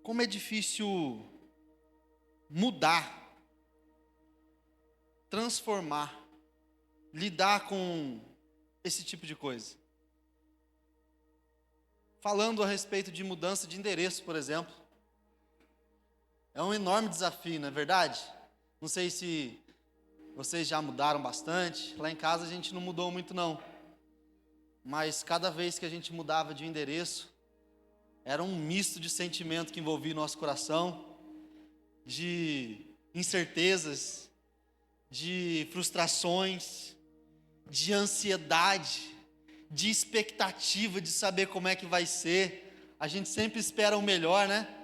Como é difícil mudar, transformar, lidar com esse tipo de coisa. Falando a respeito de mudança de endereço, por exemplo. É um enorme desafio, não é verdade? Não sei se vocês já mudaram bastante. Lá em casa a gente não mudou muito não. Mas cada vez que a gente mudava de endereço, era um misto de sentimento que envolvia o nosso coração, de incertezas, de frustrações, de ansiedade, de expectativa de saber como é que vai ser. A gente sempre espera o melhor, né?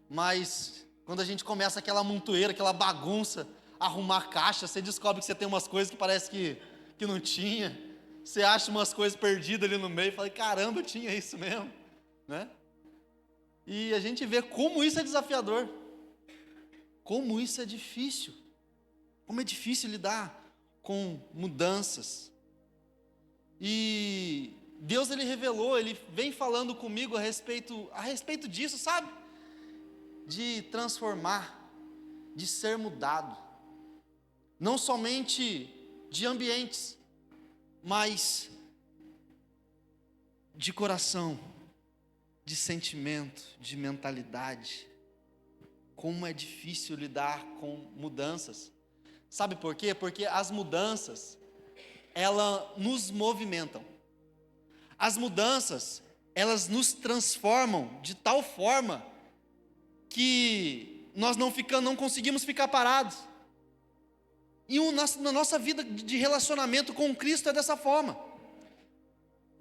Mas quando a gente começa aquela montoeira, aquela bagunça, arrumar caixa, você descobre que você tem umas coisas que parece que não tinha. Você acha umas coisas perdidas ali no meio e fala, caramba, tinha isso mesmo, né? E a gente vê como isso é desafiador, como isso é difícil, como é difícil lidar com mudanças. E Deus, Ele revelou, Ele vem falando comigo a respeito disso, sabe? De transformar, de ser mudado, não somente de ambientes, mas de coração, de sentimento, de mentalidade. Como é difícil lidar com mudanças. Sabe por quê? Porque as mudanças, elas nos movimentam. As mudanças, elas nos transformam de tal forma que nós não conseguimos ficar parados. E na nossa vida de relacionamento com Cristo é dessa forma.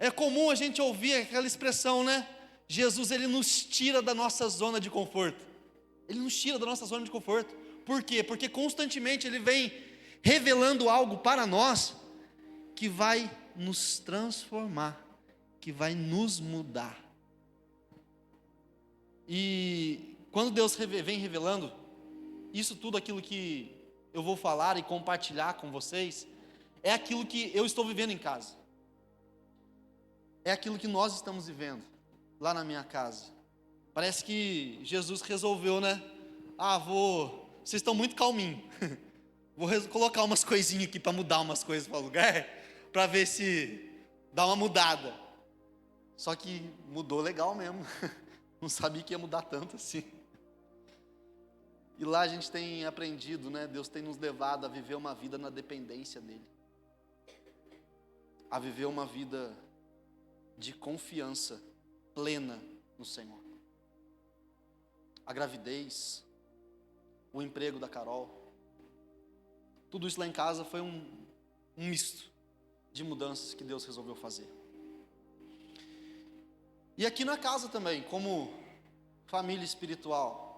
É comum a gente ouvir aquela expressão, né? Jesus, Ele nos tira da nossa zona de conforto. Ele nos tira da nossa zona de conforto. Por quê? Porque constantemente Ele vem revelando algo para nós que vai nos transformar, que vai nos mudar. E quando Deus vem revelando isso tudo, aquilo que eu vou falar e compartilhar com vocês, é aquilo que eu estou vivendo em casa. É aquilo que nós estamos vivendo lá na minha casa. Parece que Jesus resolveu, né? Vocês estão muito calminhos. Vou colocar umas coisinhas aqui para mudar umas coisas para o lugar, para ver se dá uma mudada. Só que mudou legal mesmo. Não sabia que ia mudar tanto assim. E lá a gente tem aprendido, né? Deus tem nos levado a viver uma vida na dependência dEle. A viver uma vida de confiança plena no Senhor. A gravidez, o emprego da Carol, tudo isso lá em casa foi um misto de mudanças que Deus resolveu fazer. E aqui na casa também, como família espiritual,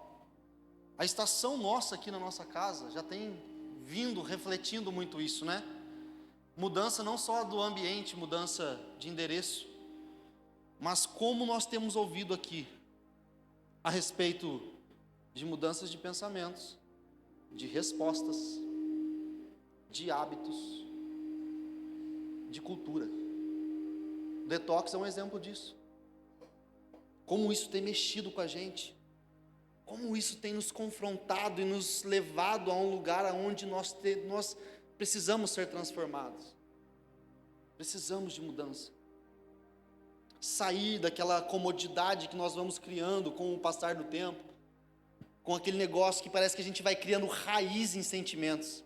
a estação nossa aqui na nossa casa já tem vindo refletindo muito isso, né? Mudança não só do ambiente, mudança de endereço, mas como nós temos ouvido aqui a respeito de mudanças de pensamentos, de respostas, de hábitos, de cultura. O detox é um exemplo disso. Como isso tem mexido com a gente, como isso tem nos confrontado e nos levado a um lugar onde nós precisamos ser transformados. Precisamos de mudança. Sair daquela comodidade que nós vamos criando com o passar do tempo, com aquele negócio que parece que a gente vai criando raiz em sentimentos.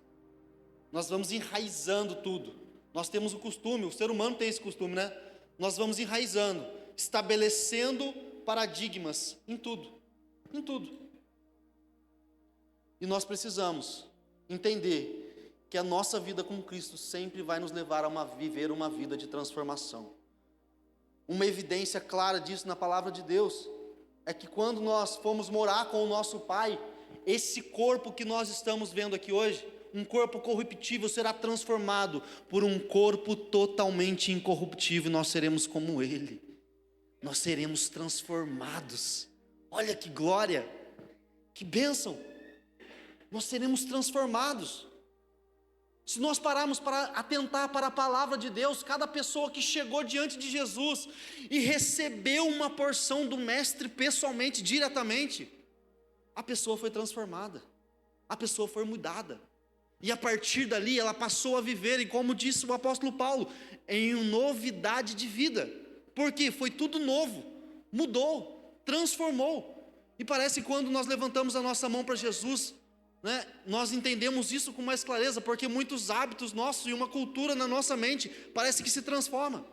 Nós vamos enraizando tudo. Nós temos o costume, o ser humano tem esse costume, né? Nós vamos enraizando, estabelecendo paradigmas em tudo. Em tudo. E nós precisamos entender que a nossa vida com Cristo sempre vai nos levar a viver uma vida de transformação. Uma evidência clara disso na palavra de Deus é que quando nós fomos morar com o nosso Pai, esse corpo que nós estamos vendo aqui hoje, um corpo corruptível, será transformado por um corpo totalmente incorruptível, e nós seremos como Ele. Nós seremos transformados. Olha que glória, que bênção. Nós seremos transformados. Se nós pararmos para atentar para a palavra de Deus, cada pessoa que chegou diante de Jesus e recebeu uma porção do Mestre pessoalmente, diretamente, a pessoa foi transformada, a pessoa foi mudada. E a partir dali ela passou a viver, e como disse o apóstolo Paulo, em novidade de vida. Porque foi tudo novo, mudou, transformou. E parece que quando nós levantamos a nossa mão para Jesus, nós entendemos isso com mais clareza, porque muitos hábitos nossos e uma cultura na nossa mente parece que se transforma.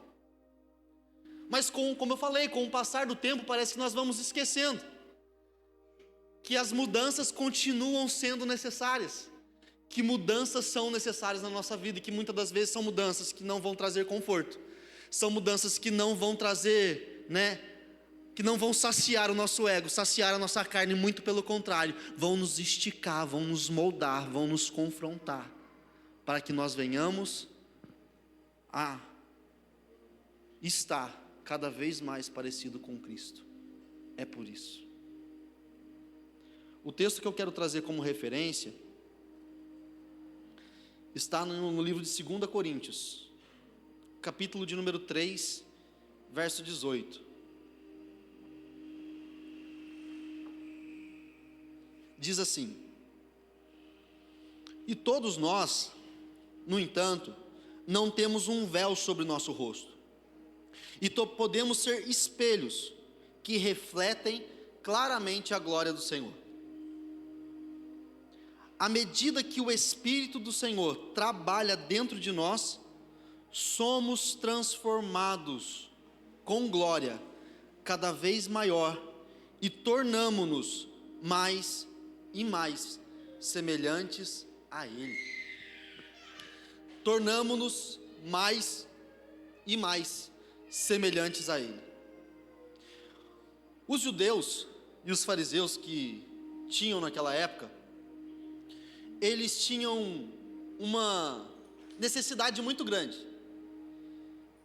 Mas como eu falei, com o passar do tempo parece que nós vamos esquecendo que as mudanças continuam sendo necessárias, que mudanças são necessárias na nossa vida, e que muitas das vezes são mudanças que não vão trazer conforto, são mudanças que não vão trazer, que não vão saciar o nosso ego, saciar a nossa carne, muito pelo contrário, vão nos esticar, vão nos moldar, vão nos confrontar, para que nós venhamos a estar cada vez mais parecido com Cristo. É por isso. O texto que eu quero trazer como referência está no livro de 2 Coríntios, capítulo de número 3, verso 18. Diz assim: e todos nós, no entanto, não temos um véu sobre nosso rosto, e podemos ser espelhos que refletem claramente a glória do Senhor. À medida que o Espírito do Senhor trabalha dentro de nós, somos transformados com glória cada vez maior e tornamo-nos mais e mais semelhantes a Ele. Tornamo-nos mais e mais semelhantes a Ele. Os judeus e os fariseus que tinham naquela época, eles tinham uma necessidade muito grande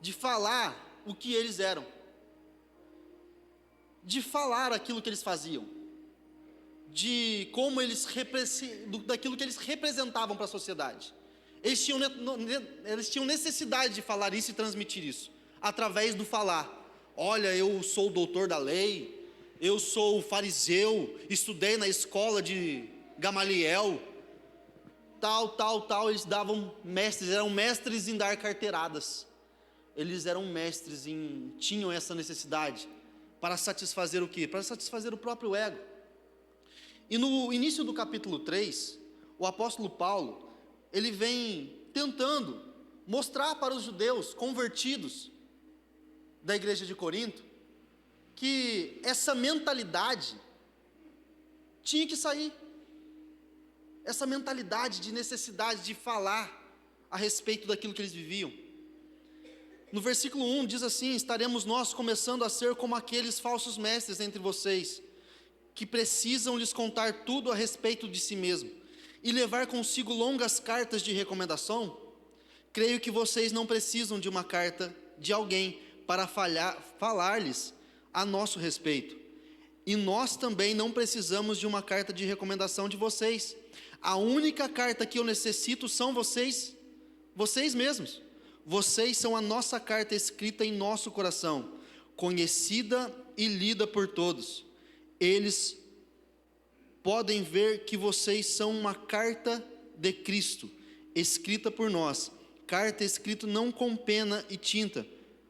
de falar o que eles eram, de falar aquilo que eles faziam, de como daquilo que eles representavam para a sociedade. Eles tinham necessidade de falar isso e transmitir isso, através do falar. Olha, eu sou o doutor da lei, eu sou o fariseu, estudei na escola de Gamaliel, tal, eles eram mestres em dar carteiradas, eles eram mestres tinham essa necessidade, para satisfazer o quê? Para satisfazer o próprio ego. E no início do capítulo 3, o apóstolo Paulo, ele vem tentando mostrar para os judeus convertidos da igreja de Corinto, que essa mentalidade tinha que sair, essa mentalidade de necessidade de falar a respeito daquilo que eles viviam. No versículo 1 diz assim: estaremos nós começando a ser como aqueles falsos mestres entre vocês, que precisam lhes contar tudo a respeito de si mesmo, e levar consigo longas cartas de recomendação? Creio que vocês não precisam de uma carta de alguém para falar-lhes a nosso respeito, e nós também não precisamos de uma carta de recomendação de vocês. A única carta que eu necessito são vocês mesmos. Vocês são a nossa carta escrita em nosso coração, conhecida e lida por todos. Eles podem ver que vocês são uma carta de Cristo, escrita por nós, carta escrita não com pena e tinta,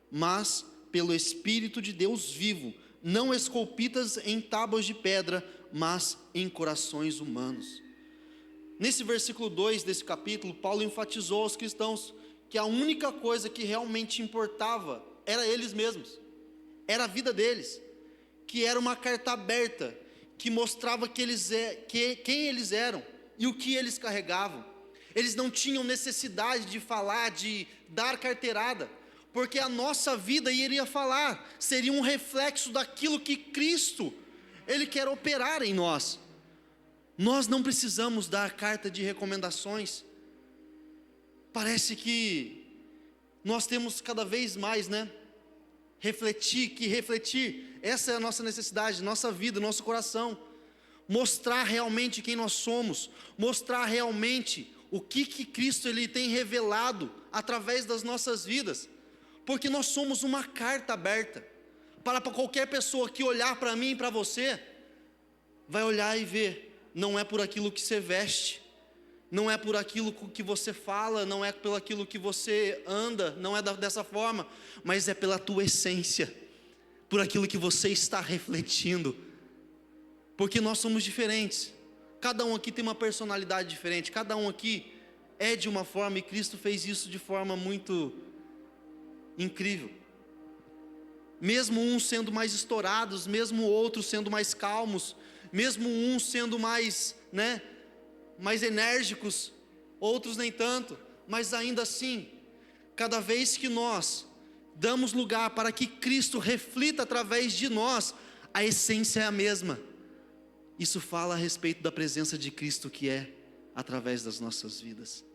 mas pelo Espírito de Deus vivo, não esculpidas em tábuas de pedra, mas em corações humanos. Nesse versículo 2 desse capítulo, Paulo enfatizou aos cristãos que a única coisa que realmente importava era eles mesmos, era a vida deles, que era uma carta aberta, que mostrava quem eles eram e o que eles carregavam. Eles não tinham necessidade de falar, de dar carteirada, porque a nossa vida iria falar, seria um reflexo daquilo que Cristo, Ele quer operar em nós. Nós não precisamos dar carta de recomendações. Parece que nós temos cada vez mais, refletir, essa é a nossa necessidade, nossa vida, nosso coração, mostrar realmente quem nós somos, mostrar realmente o que Cristo ele tem revelado através das nossas vidas, porque nós somos uma carta aberta para qualquer pessoa que olhar para mim e para você, vai olhar e ver, não é por aquilo que você veste, não é por aquilo que você fala, não é pelo aquilo que você anda, não é dessa forma, mas é pela tua essência, por aquilo que você está refletindo, porque nós somos diferentes, cada um aqui tem uma personalidade diferente, cada um aqui é de uma forma, e Cristo fez isso de forma muito incrível, mesmo uns sendo mais estourados, mesmo outros sendo mais calmos, mesmo uns sendo mais enérgicos, outros nem tanto, mas ainda assim, cada vez que nós damos lugar para que Cristo reflita através de nós, a essência é a mesma. Isso fala a respeito da presença de Cristo que é através das nossas vidas.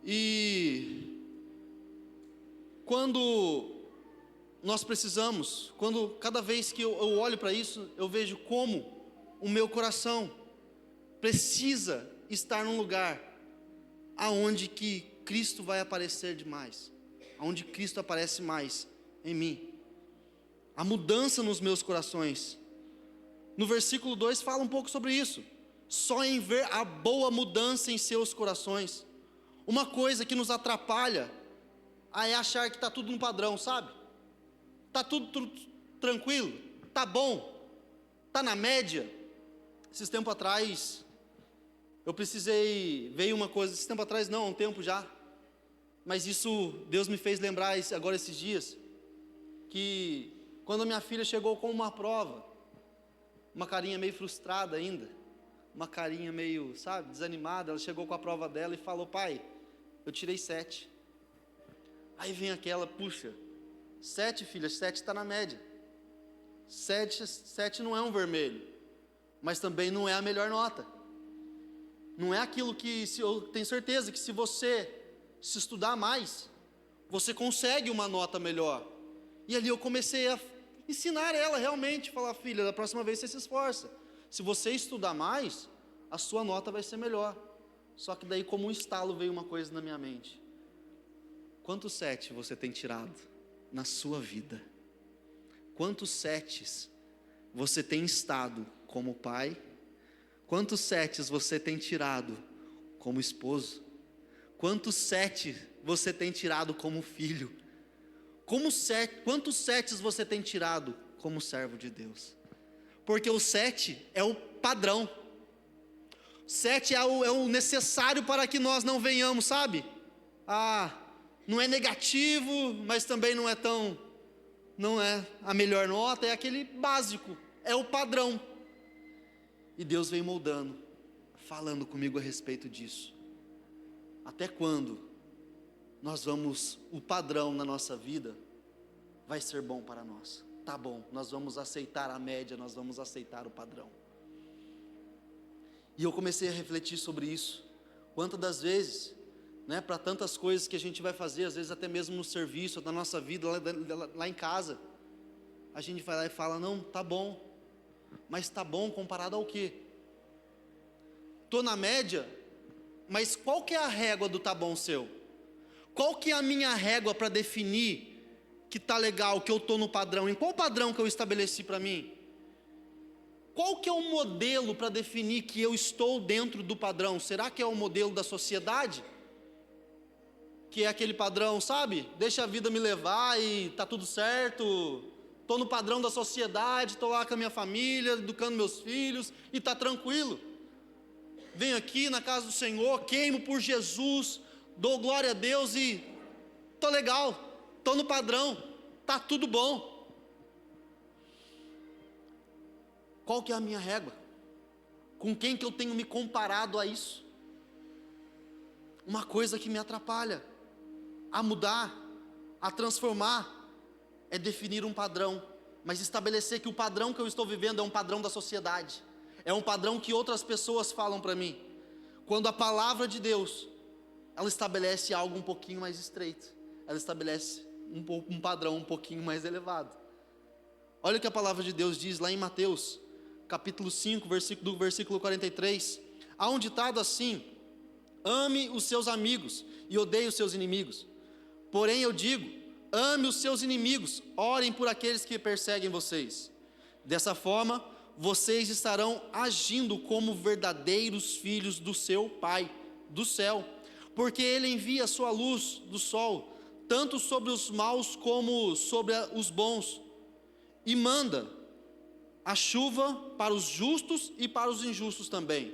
E quando nós precisamos, cada vez que eu olho para isso, eu vejo como o meu coração precisa estar num lugar aonde que Cristo vai aparecer demais, aonde Cristo aparece mais em mim. A mudança nos meus corações. No versículo 2 fala um pouco sobre isso. Só em ver a boa mudança em seus corações. Uma coisa que nos atrapalha é achar que está tudo no padrão, sabe? Está tudo tranquilo, está bom, está na média. Esses tempos atrás, veio uma coisa, esses tempos atrás não, há um tempo já, mas isso, Deus me fez lembrar agora esses dias, que quando a minha filha chegou com uma prova, uma carinha meio frustrada ainda, uma carinha meio, desanimada, ela chegou com a prova dela e falou: pai, eu tirei 7. Aí vem aquela, puxa, 7 filha, 7 está na média, 7 não é um vermelho, mas também não é a melhor nota, não é aquilo que, eu tenho certeza que se você se estudar mais, você consegue uma nota melhor. E ali eu comecei a ensinar ela realmente, falar: filha, da próxima vez você se esforça, se você estudar mais, a sua nota vai ser melhor. Só que daí, como um estalo, veio uma coisa na minha mente: quantos 7 você tem tirado na sua vida? Quantos 7 você tem estado como pai? Quantos 7 você tem tirado como esposo? Quantos 7 você tem tirado como filho? Quantos 7 você tem tirado como servo de Deus? Porque o 7 é o padrão. 7 é o necessário para que nós não venhamos, sabe? Não é negativo, mas também não é a melhor nota, é aquele básico, é o padrão. E Deus vem moldando, falando comigo a respeito disso. Até quando o padrão na nossa vida vai ser bom para nós? Tá bom, nós vamos aceitar a média, nós vamos aceitar o padrão. E eu comecei a refletir sobre isso. Quantas das vezes, para tantas coisas que a gente vai fazer, às vezes até mesmo no serviço, na nossa vida, lá em casa, a gente vai lá e fala: não, tá bom, mas tá bom comparado ao quê? Estou na média, mas qual que é a régua do tá bom seu? Qual que é a minha régua para definir que tá legal, que eu estou no padrão? Em qual padrão que eu estabeleci para mim? Qual que é o modelo para definir que eu estou dentro do padrão? Será que é o modelo da sociedade? Que é aquele padrão, deixa a vida me levar e tá tudo certo, estou no padrão da sociedade, estou lá com a minha família, educando meus filhos, e está tranquilo. Venho aqui na casa do Senhor, queimo por Jesus, dou glória a Deus e estou legal, estou no padrão, está tudo bom. Qual que é a minha régua? Com quem que eu tenho me comparado a isso? Uma coisa que me atrapalha a mudar, a transformar, é definir um padrão, mas estabelecer que o padrão que eu estou vivendo é um padrão da sociedade, é um padrão que outras pessoas falam para mim, quando a palavra de Deus, ela estabelece algo um pouquinho mais estreito, ela estabelece um padrão um pouquinho mais elevado. Olha o que a palavra de Deus diz lá em Mateus, capítulo 5, versículo 43, Há um ditado assim: ame os seus amigos e odeie os seus inimigos. Porém eu digo, ame os seus inimigos, orem por aqueles que perseguem vocês. Dessa forma, vocês estarão agindo como verdadeiros filhos do seu Pai do céu, porque Ele envia a sua luz do sol, tanto sobre os maus como sobre os bons, e manda a chuva para os justos e para os injustos também.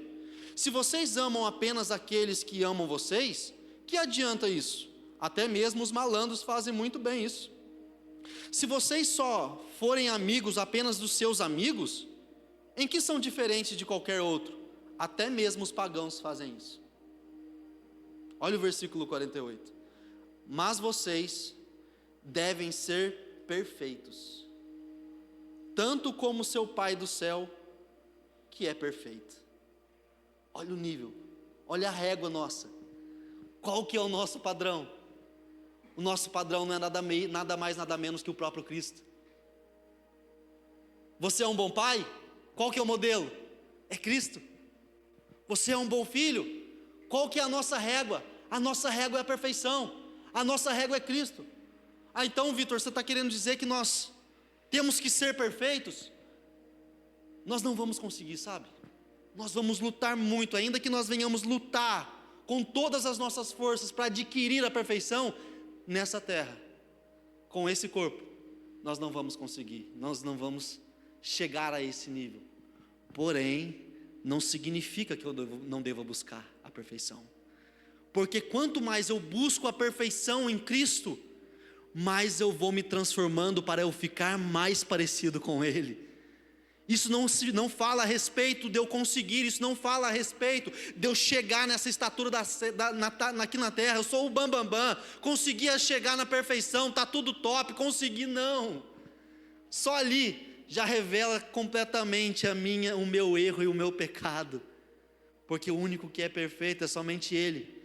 Se vocês amam apenas aqueles que amam vocês, que adianta isso? Até mesmo os malandros fazem muito bem isso. Se vocês só forem amigos apenas dos seus amigos, em que são diferentes de qualquer outro? Até mesmo os pagãos fazem isso. Olha o versículo 48. Mas vocês devem ser perfeitos, tanto como seu Pai do céu, que é perfeito. Olha o nível, olha a régua nossa. Qual que é o nosso padrão? O nosso padrão não é nada mais, nada menos que o próprio Cristo. Você é um bom pai? Qual que é o modelo? É Cristo. Você é um bom filho? Qual que é a nossa régua? A nossa régua é a perfeição. A nossa régua é Cristo. Então, Vitor, você está querendo dizer que nós temos que ser perfeitos? Nós não vamos conseguir, sabe? Nós vamos lutar muito, ainda que nós venhamos lutar com todas as nossas forças para adquirir a perfeição nessa terra, com esse corpo, nós não vamos conseguir, nós não vamos chegar a esse nível. Porém, não significa que eu não deva buscar a perfeição, porque quanto mais eu busco a perfeição em Cristo, mais eu vou me transformando para eu ficar mais parecido com Ele. Isso não fala a respeito de eu conseguir, isso não fala a respeito de eu chegar nessa estatura aqui na terra, eu sou o bambambam, conseguia chegar na perfeição, está tudo top, consegui, não. Só ali já revela completamente o meu erro e o meu pecado, porque o único que é perfeito é somente Ele.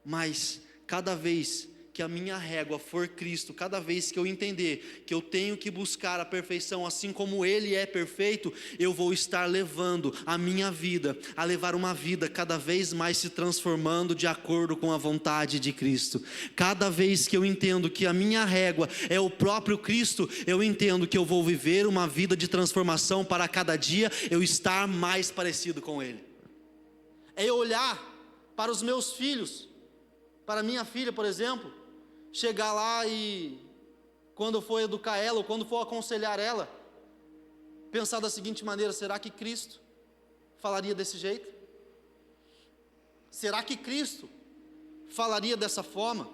Mas cada vez que a minha régua for Cristo, cada vez que eu entender que eu tenho que buscar a perfeição assim como Ele é perfeito, eu vou estar levando a minha vida, a levar uma vida cada vez mais se transformando de acordo com a vontade de Cristo. Cada vez que eu entendo que a minha régua é o próprio Cristo, eu entendo que eu vou viver uma vida de transformação para cada dia eu estar mais parecido com Ele. É eu olhar para os meus filhos, para minha filha, por exemplo, chegar lá e, quando eu for educar ela, ou quando for aconselhar ela, pensar da seguinte maneira: será que Cristo falaria desse jeito? Será que Cristo falaria dessa forma?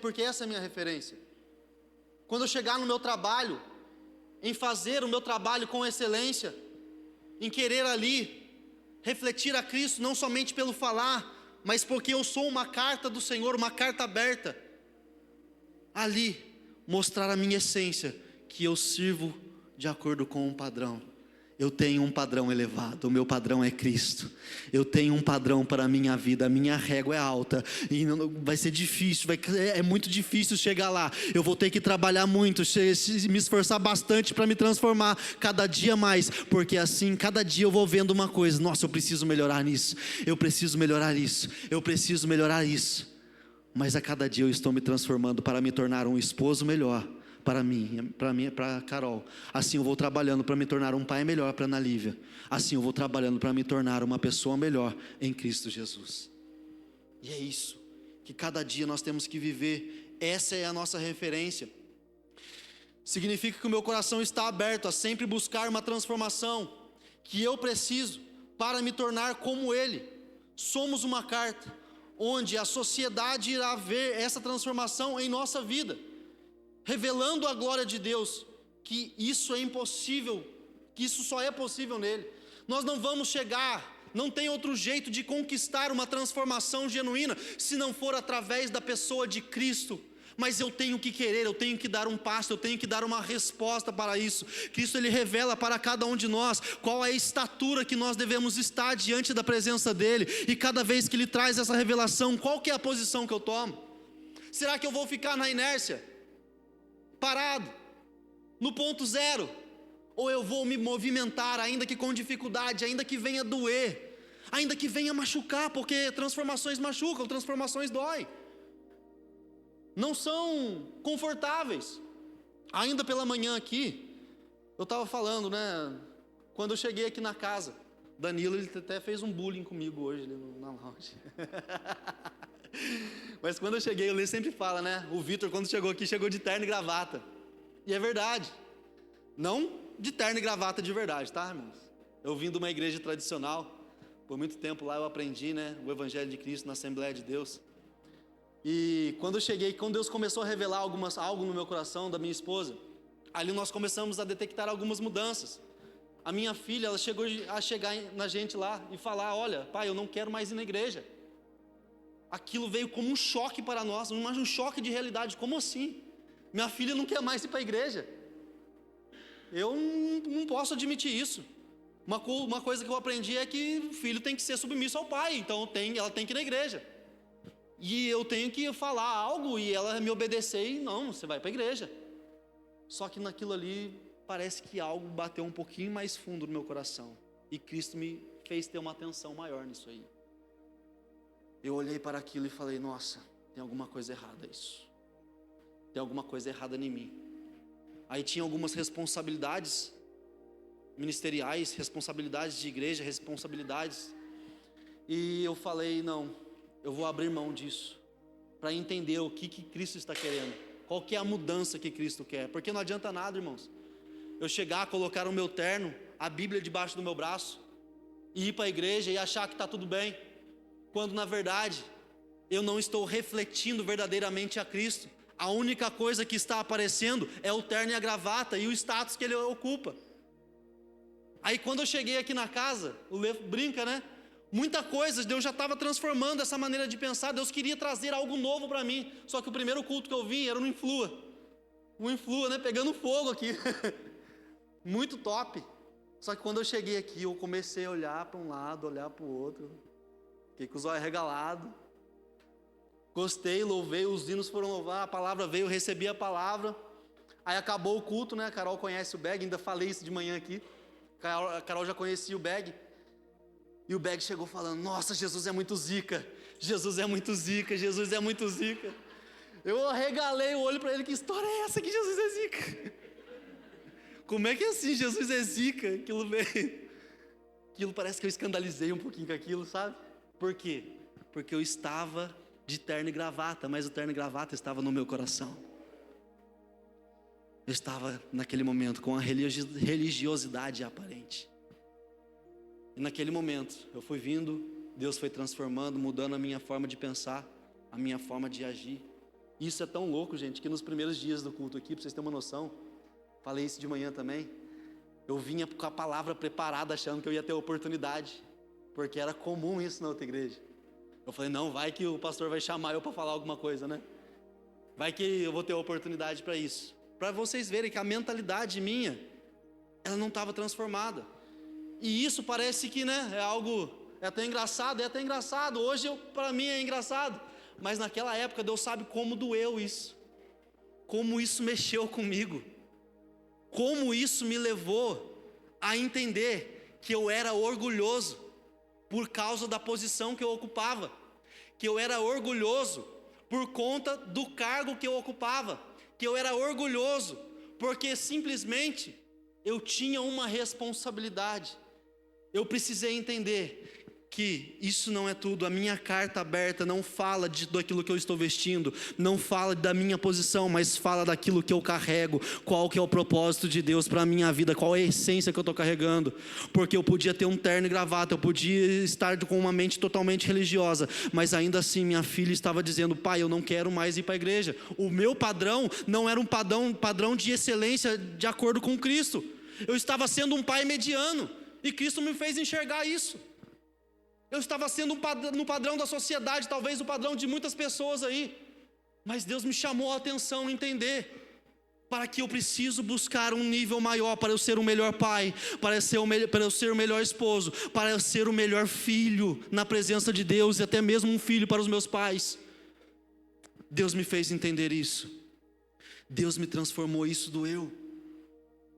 Porque essa é a minha referência. Quando eu chegar no meu trabalho, em fazer o meu trabalho com excelência, em querer ali refletir a Cristo, não somente pelo falar, mas porque eu sou uma carta do Senhor, uma carta aberta, ali mostrar a minha essência, que eu sirvo de acordo com um padrão. Eu tenho um padrão elevado, o meu padrão é Cristo. Eu tenho um padrão para a minha vida, a minha régua é alta, e vai ser difícil, é muito difícil chegar lá. Eu vou ter que trabalhar muito, me esforçar bastante para me transformar cada dia mais, porque assim, cada dia eu vou vendo uma coisa: nossa, eu preciso melhorar nisso, eu preciso melhorar isso, eu preciso melhorar isso. Mas a cada dia eu estou me transformando para me tornar um esposo melhor para mim, para Carol. Assim eu vou trabalhando para me tornar um pai melhor para Ana Lívia. Assim eu vou trabalhando para me tornar uma pessoa melhor em Cristo Jesus. E é isso que cada dia nós temos que viver. Essa é a nossa referência. Significa que o meu coração está aberto a sempre buscar uma transformação que eu preciso para me tornar como Ele. Somos uma carta onde a sociedade irá ver essa transformação em nossa vida, revelando a glória de Deus, que isso é impossível, que isso só é possível nele. Nós não vamos chegar, não tem outro jeito de conquistar uma transformação genuína, se não for através da pessoa de Cristo. Mas eu tenho que querer, eu tenho que dar um passo, eu tenho que dar uma resposta para isso. Cristo, Ele revela para cada um de nós qual é a estatura que nós devemos estar diante da presença dEle, e cada vez que Ele traz essa revelação, qual que é a posição que eu tomo? Será que eu vou ficar na inércia, parado, no ponto zero? Ou eu vou me movimentar, ainda que com dificuldade, ainda que venha doer, ainda que venha machucar, porque transformações machucam, transformações doem, não são confortáveis. Ainda pela manhã aqui, eu estava falando, né, quando eu cheguei aqui na casa, Danilo, ele até fez um bullying comigo hoje ali na lounge. Mas quando eu cheguei, o Lê sempre fala, né, o Vitor quando chegou aqui, chegou de terno e gravata, e é verdade, não de terno e gravata de verdade, tá, irmãos? Eu vim de uma igreja tradicional, por muito tempo lá eu aprendi, né, o Evangelho de Cristo na Assembleia de Deus. E quando eu cheguei, quando Deus começou a revelar algo no meu coração, da minha esposa, ali nós começamos a detectar algumas mudanças. A minha filha, ela chegou a chegar na gente lá e falar, olha, pai, eu não quero mais ir na igreja. Aquilo veio como um choque para nós, um choque de realidade. Como assim? Minha filha não quer mais ir para a igreja. Eu não posso admitir isso. Uma coisa que eu aprendi é que o filho tem que ser submisso ao pai, então ela tem que ir na igreja. E eu tenho que falar algo e ela me obedecer e não, você vai para a igreja. Só que naquilo ali, parece que algo bateu um pouquinho mais fundo no meu coração. E Cristo me fez ter uma atenção maior nisso aí. Eu olhei para aquilo e falei, nossa, tem alguma coisa errada isso. Tem alguma coisa errada em mim. Aí tinha algumas responsabilidades ministeriais, responsabilidades de igreja, responsabilidades. E eu falei, não, eu vou abrir mão disso, para entender o que Cristo está querendo, qual que é a mudança que Cristo quer, porque não adianta nada, irmãos, eu chegar, colocar o meu terno, a Bíblia debaixo do meu braço, e ir para a igreja e achar que está tudo bem, quando na verdade, eu não estou refletindo verdadeiramente a Cristo. A única coisa que está aparecendo é o terno e a gravata, e o status que ele ocupa. Aí quando eu cheguei aqui na casa, o Lê brinca, né? Muita coisa, Deus já estava transformando essa maneira de pensar, Deus queria trazer algo novo para mim, só que o primeiro culto que eu vim era no Influa, né, pegando fogo aqui, muito top, só que quando eu cheguei aqui, eu comecei a olhar para um lado, olhar para o outro, fiquei com os olhos regalados, gostei, louvei, os hinos foram louvar, a palavra veio, eu recebi a palavra, aí acabou o culto, né, a Carol conhece o Beg, ainda falei isso de manhã aqui, a Carol já conhecia o Beg, e o Beg chegou falando, nossa, Jesus é muito zica, Jesus é muito zica, Jesus é muito zica. Eu arregalei o olho para ele, que história é essa que Jesus é zica? Como é que é assim, Jesus é zica? Aquilo parece que eu escandalizei um pouquinho com aquilo, sabe? Por quê? Porque eu estava de terno e gravata, mas o terno e gravata estava no meu coração. Eu estava naquele momento com a religiosidade aparente. E naquele momento, eu fui vindo, Deus foi transformando, mudando a minha forma de pensar, a minha forma de agir. Isso é tão louco, gente, que nos primeiros dias do culto aqui, para vocês terem uma noção, falei isso de manhã também, eu vinha com a palavra preparada, achando que eu ia ter oportunidade, porque era comum isso na outra igreja. Eu falei, não, vai que o pastor vai chamar eu para falar alguma coisa, né? Vai que eu vou ter oportunidade para isso. Para vocês verem que a mentalidade minha, ela não estava transformada. E isso parece que, né, é algo, é até engraçado, hoje para mim é engraçado, mas naquela época Deus sabe como doeu isso, como isso mexeu comigo, como isso me levou a entender que eu era orgulhoso por causa da posição que eu ocupava, que eu era orgulhoso por conta do cargo que eu ocupava, que eu era orgulhoso porque simplesmente eu tinha uma responsabilidade. Eu precisei entender que isso não é tudo, a minha carta aberta não fala daquilo que eu estou vestindo, não fala da minha posição, mas fala daquilo que eu carrego, qual que é o propósito de Deus para a minha vida, qual é a essência que eu estou carregando, porque eu podia ter um terno e gravata, eu podia estar com uma mente totalmente religiosa, mas ainda assim minha filha estava dizendo, pai, eu não quero mais ir para a igreja, o meu padrão não era um padrão de excelência de acordo com Cristo, eu estava sendo um pai mediano, e Cristo me fez enxergar isso. Eu estava sendo no padrão da sociedade, talvez o padrão de muitas pessoas aí. Mas Deus me chamou a atenção a entender. Para que eu preciso buscar um nível maior, para eu ser um melhor pai, para eu ser o melhor esposo, para eu ser o melhor filho na presença de Deus, e até mesmo um filho para os meus pais. Deus me fez entender isso. Deus me transformou, isso doeu.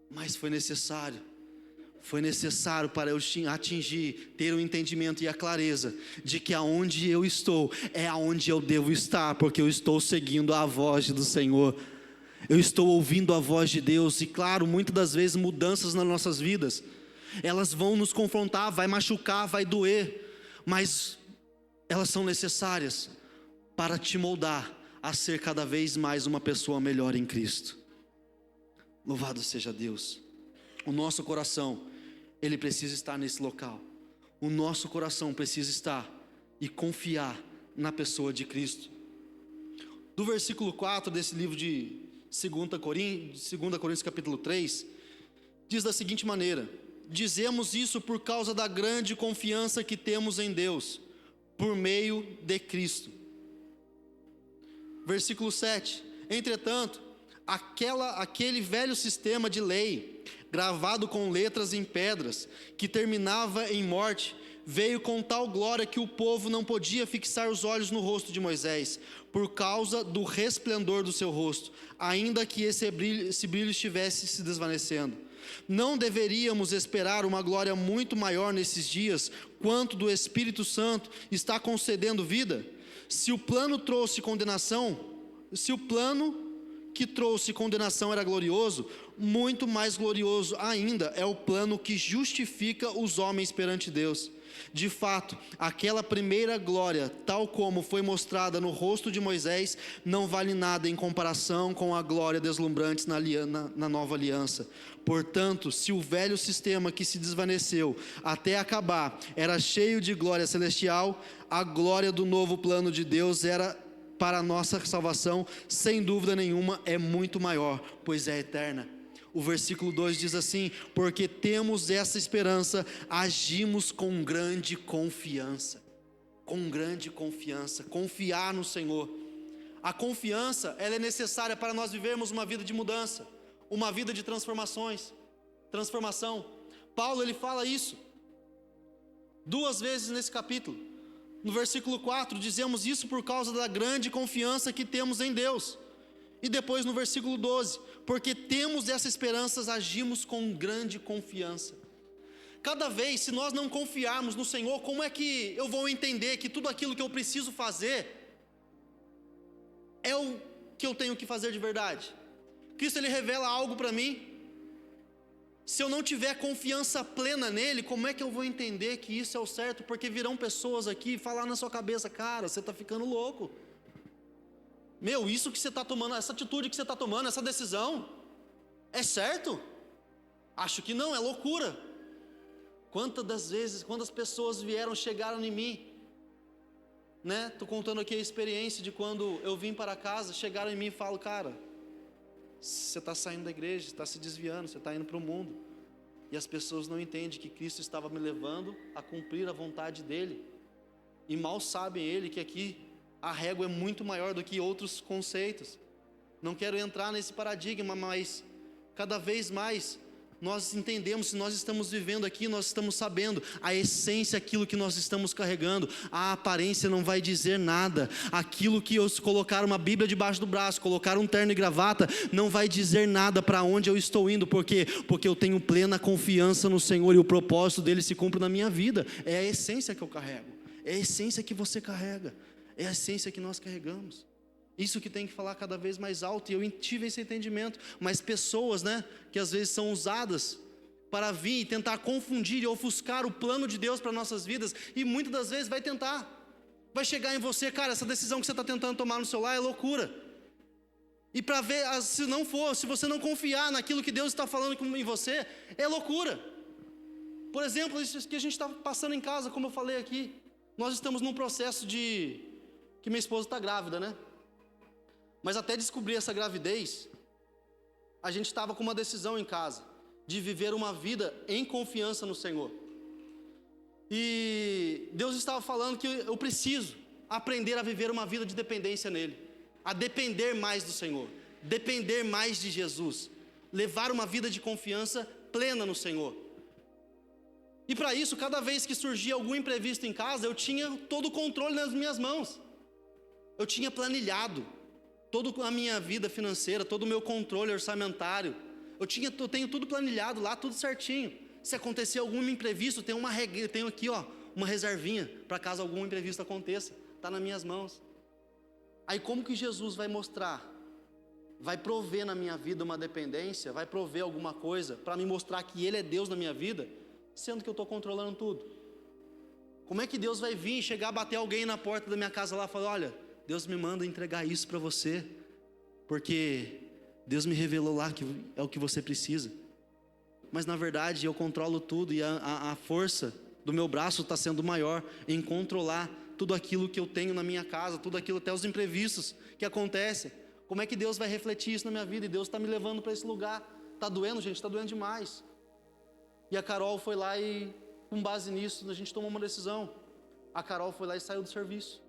Mas foi necessário. Foi necessário para eu atingir, ter o entendimento e a clareza de que aonde eu estou é aonde eu devo estar, porque eu estou seguindo a voz do Senhor. Eu estou ouvindo a voz de Deus. E claro, muitas das vezes mudanças nas nossas vidas, elas vão nos confrontar, vai machucar, vai doer, mas elas são necessárias para te moldar a ser cada vez mais uma pessoa melhor em Cristo. Louvado seja Deus. O nosso coração, ele precisa estar nesse local. O nosso coração precisa estar e confiar na pessoa de Cristo. Do versículo 4 desse livro de 2 Coríntios capítulo 3, diz da seguinte maneira: dizemos isso por causa da grande confiança que temos em Deus, por meio de Cristo. Versículo 7: entretanto, aquele velho sistema de lei, gravado com letras em pedras, que terminava em morte, veio com tal glória que o povo não podia fixar os olhos no rosto de Moisés, por causa do resplendor do seu rosto, ainda que esse brilho estivesse se desvanecendo. Não deveríamos esperar uma glória muito maior nesses dias, quanto do Espírito Santo está concedendo vida? Se o plano que trouxe condenação era glorioso, muito mais glorioso ainda é o plano que justifica os homens perante Deus. De fato, aquela primeira glória, tal como foi mostrada no rosto de Moisés, não vale nada em comparação com a glória deslumbrante na nova aliança. Portanto, se o velho sistema que se desvaneceu até acabar era cheio de glória celestial, a glória do novo plano de Deus era para a nossa salvação, sem dúvida nenhuma, é muito maior, pois é eterna. O versículo 2 diz assim: porque temos essa esperança, agimos com grande confiança. Com grande confiança, confiar no Senhor. A confiança, ela é necessária para nós vivermos uma vida de mudança, uma vida de transformação. Paulo, ele fala isso 2 vezes nesse capítulo. No versículo 4, dizemos isso por causa da grande confiança que temos em Deus. E depois no versículo 12, porque temos essa esperança, agimos com grande confiança. Cada vez, se nós não confiarmos no Senhor, como é que eu vou entender que tudo aquilo que eu preciso fazer é o que eu tenho que fazer de verdade? Cristo, ele revela algo para mim. Se eu não tiver confiança plena nele, como é que eu vou entender que isso é o certo? Porque virão pessoas aqui falar na sua cabeça: cara, você está ficando louco. Isso que você está tomando, essa atitude que você está tomando, essa decisão, é certo? Acho que não, é loucura. Quantas pessoas chegaram em mim, estou contando aqui a experiência de quando eu vim para casa, chegaram em mim e falam: cara, você está saindo da igreja, está se desviando, você está indo para o mundo. E as pessoas não entendem que Cristo estava me levando a cumprir a vontade dEle. E mal sabem ele que aqui a régua é muito maior do que outros conceitos. Não quero entrar nesse paradigma, mas cada vez mais nós entendemos, se nós estamos vivendo aqui, nós estamos sabendo a essência, aquilo que nós estamos carregando. A aparência não vai dizer nada. Aquilo que eu colocar uma Bíblia debaixo do braço, colocar um terno e gravata, não vai dizer nada para onde eu estou indo. Por quê? Porque eu tenho plena confiança no Senhor e o propósito dele se cumpre na minha vida. É a essência que eu carrego, é a essência que você carrega, é a essência que nós carregamos. Isso que tem que falar cada vez mais alto. E eu tive esse entendimento. Mas pessoas, que às vezes são usadas para vir e tentar confundir e ofuscar o plano de Deus para nossas vidas, e muitas das vezes vai vai chegar em você: cara, essa decisão que você está tentando tomar no seu lar é loucura. E para ver, se você não confiar naquilo que Deus está falando em você, é loucura. Por exemplo, isso que a gente está passando em casa, como eu falei aqui, nós estamos num processo que minha esposa está grávida, Mas até descobrir essa gravidez, a gente estava com uma decisão em casa, de viver uma vida em confiança no Senhor. E Deus estava falando que eu preciso aprender a viver uma vida de dependência nele, a depender mais do Senhor, depender mais de Jesus, levar uma vida de confiança plena no Senhor. E para isso, cada vez que surgia algum imprevisto em casa, eu tinha todo o controle nas minhas mãos. Eu tinha planilhado toda a minha vida financeira, todo o meu controle orçamentário. Eu tenho tudo planilhado lá, tudo certinho. se acontecer algum imprevisto, tenho aqui, uma reservinha, para caso algum imprevisto aconteça, está nas minhas mãos. Aí como que Jesus vai mostrar, vai prover na minha vida uma dependência, vai prover alguma coisa, para me mostrar que Ele é Deus na minha vida, sendo que eu estou controlando tudo? Como é que Deus vai vir, chegar, bater alguém na porta da minha casa lá e falar: olha, Deus me manda entregar isso para você, porque Deus me revelou lá que é o que você precisa? Mas na verdade eu controlo tudo, e a força do meu braço está sendo maior em controlar tudo aquilo que eu tenho na minha casa, tudo aquilo, até os imprevistos que acontecem. Como é que Deus vai refletir isso na minha vida? E Deus está me levando para esse lugar. Está doendo, gente, está doendo demais. E a Carol foi lá e, com base nisso, a gente tomou uma decisão. A Carol foi lá e saiu do serviço.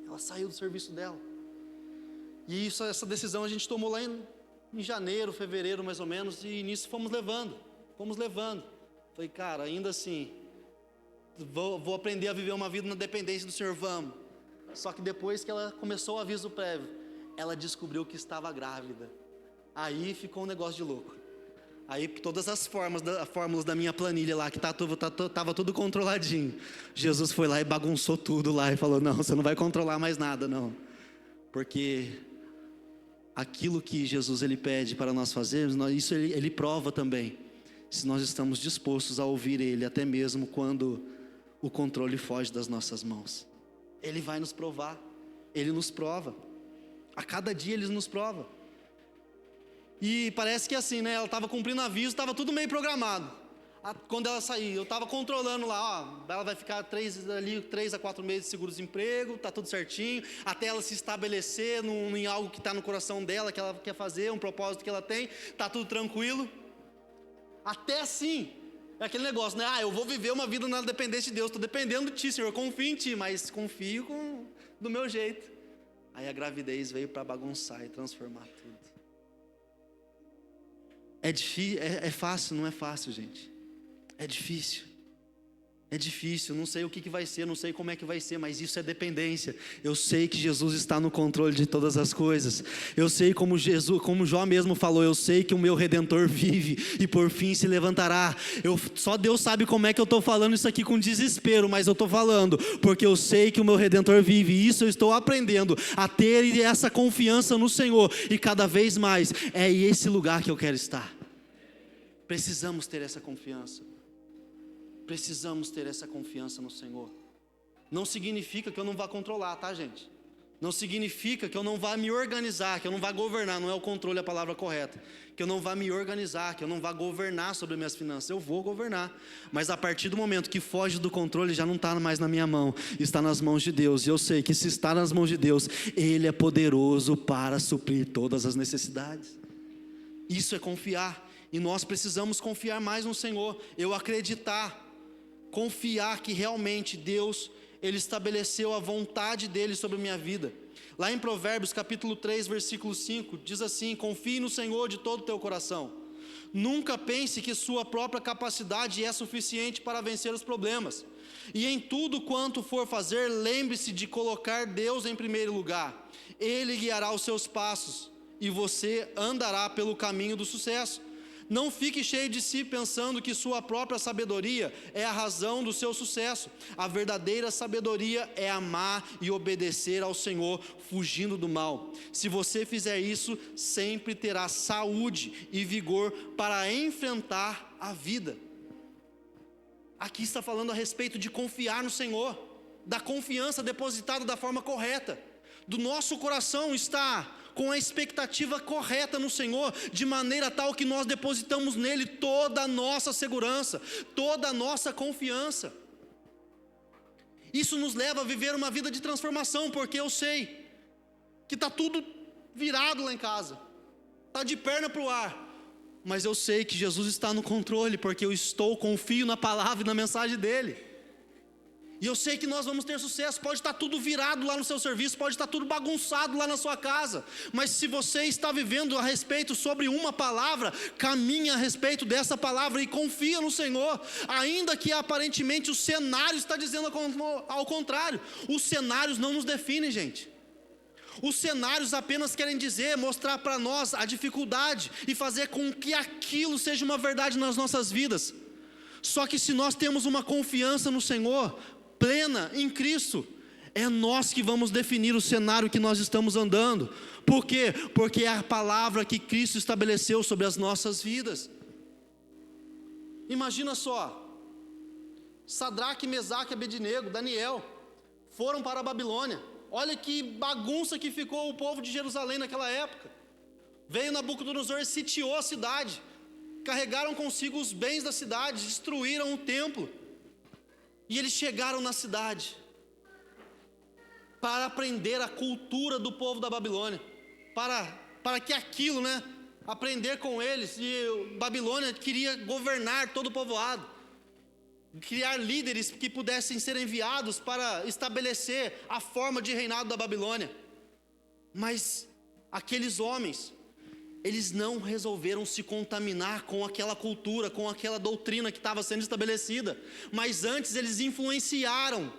Ela saiu do serviço dela. E essa decisão a gente tomou lá em janeiro, fevereiro mais ou menos, e nisso fomos levando. Falei: cara, ainda assim, vou aprender a viver uma vida na dependência do Senhor, vamos. Só que depois que ela começou o aviso prévio, ela descobriu que estava grávida. Aí ficou um negócio de louco. Aí todas as fórmulas da minha planilha lá, que estava tudo controladinho, Jesus foi lá e bagunçou tudo lá e falou: não, você não vai controlar mais nada, não. Porque aquilo que Jesus ele pede para nós fazermos, isso ele prova também, se nós estamos dispostos a ouvir Ele, até mesmo quando o controle foge das nossas mãos. Ele vai nos provar, Ele nos prova, a cada dia Ele nos prova. E parece que assim, né, ela estava cumprindo aviso, estava tudo meio programado. Quando ela sair, eu estava controlando lá, ela vai ficar 3 a 4 meses de seguro-desemprego, está tudo certinho, até ela se estabelecer em algo que está no coração dela, que ela quer fazer, um propósito que ela tem, está tudo tranquilo. Até assim, é aquele negócio, né? Eu vou viver uma vida na dependência de Deus, estou dependendo de Ti, Senhor, eu confio em Ti, mas confio do meu jeito. Aí a gravidez veio para bagunçar e transformar tudo. É difícil, é fácil? Não é fácil, gente. É difícil, não sei o que vai ser, não sei como é que vai ser, mas isso é dependência. Eu sei que Jesus está no controle de todas as coisas. Eu sei como Jó mesmo falou, eu sei que o meu Redentor vive e por fim se levantará. Só Deus sabe como é que eu estou falando isso aqui com desespero, mas eu estou falando porque eu sei que o meu Redentor vive, e isso eu estou aprendendo a ter essa confiança no Senhor, e cada vez mais é esse lugar que eu quero estar. Precisamos ter essa confiança. Precisamos ter essa confiança no Senhor. Não significa que eu não vá controlar, tá, gente? Não significa que eu não vá me organizar, que eu não vá governar, não é o controle a palavra correta. Que eu não vá me organizar, que eu não vá governar sobre minhas finanças. Eu vou governar, mas a partir do momento que foge do controle, já não está mais na minha mão, está nas mãos de Deus. E eu sei que se está nas mãos de Deus, Ele é poderoso para suprir todas as necessidades. Isso é confiar, e nós precisamos confiar mais no Senhor. Eu acreditar, confiar que realmente Deus, Ele estabeleceu a vontade dEle sobre a minha vida. Lá em Provérbios capítulo 3, versículo 5, diz assim: confie no Senhor de todo o teu coração. Nunca pense que sua própria capacidade é suficiente para vencer os problemas. E em tudo quanto for fazer, lembre-se de colocar Deus em primeiro lugar. Ele guiará os seus passos e você andará pelo caminho do sucesso. Não fique cheio de si pensando que sua própria sabedoria é a razão do seu sucesso. A verdadeira sabedoria é amar e obedecer ao Senhor, fugindo do mal. Se você fizer isso, sempre terá saúde e vigor para enfrentar a vida. Aqui está falando a respeito de confiar no Senhor, da confiança depositada da forma correta. Do nosso coração está com a expectativa correta no Senhor, de maneira tal que nós depositamos nele toda a nossa segurança, toda a nossa confiança. Isso nos leva a viver uma vida de transformação, porque eu sei que está tudo virado lá em casa, está de perna para o ar, mas eu sei que Jesus está no controle, porque eu confio na palavra e na mensagem dele. E eu sei que nós vamos ter sucesso. Pode estar tudo virado lá no seu serviço, pode estar tudo bagunçado lá na sua casa, mas se você está vivendo a respeito sobre uma palavra, caminha a respeito dessa palavra e confia no Senhor, ainda que aparentemente o cenário está dizendo ao contrário. Os cenários não nos definem, gente. Os cenários apenas querem mostrar para nós a dificuldade e fazer com que aquilo seja uma verdade nas nossas vidas. Só que se nós temos uma confiança no Senhor, plena em Cristo, é nós que vamos definir o cenário que nós estamos andando. Por quê? Porque é a palavra que Cristo estabeleceu sobre as nossas vidas. Imagina só, Sadraque, Mesaque, Abednego, Daniel, foram para a Babilônia. Olha que bagunça que ficou o povo de Jerusalém naquela época. Veio Nabucodonosor e sitiou a cidade, carregaram consigo os bens da cidade, destruíram o templo, e eles chegaram na cidade para aprender a cultura do povo da Babilônia, para que aquilo, aprender com eles. E Babilônia queria governar todo o povoado, criar líderes que pudessem ser enviados para estabelecer a forma de reinado da Babilônia. Mas aqueles homens, eles não resolveram se contaminar com aquela cultura, com aquela doutrina que estava sendo estabelecida, mas antes eles influenciaram.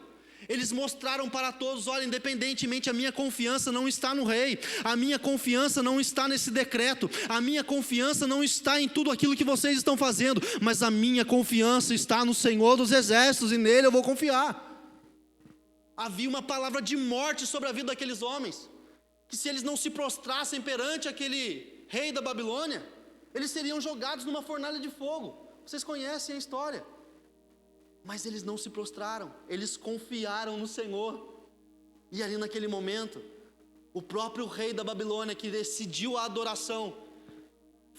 Eles mostraram para todos: olha, independentemente, a minha confiança não está no rei, a minha confiança não está nesse decreto, a minha confiança não está em tudo aquilo que vocês estão fazendo, mas a minha confiança está no Senhor dos Exércitos, e nele eu vou confiar. Havia uma palavra de morte sobre a vida daqueles homens, que se eles não se prostrassem perante aquele rei da Babilônia, eles seriam jogados numa fornalha de fogo. Vocês conhecem a história. Mas eles não se prostraram, eles confiaram no Senhor. E ali naquele momento, o próprio rei da Babilônia, que decidiu a adoração,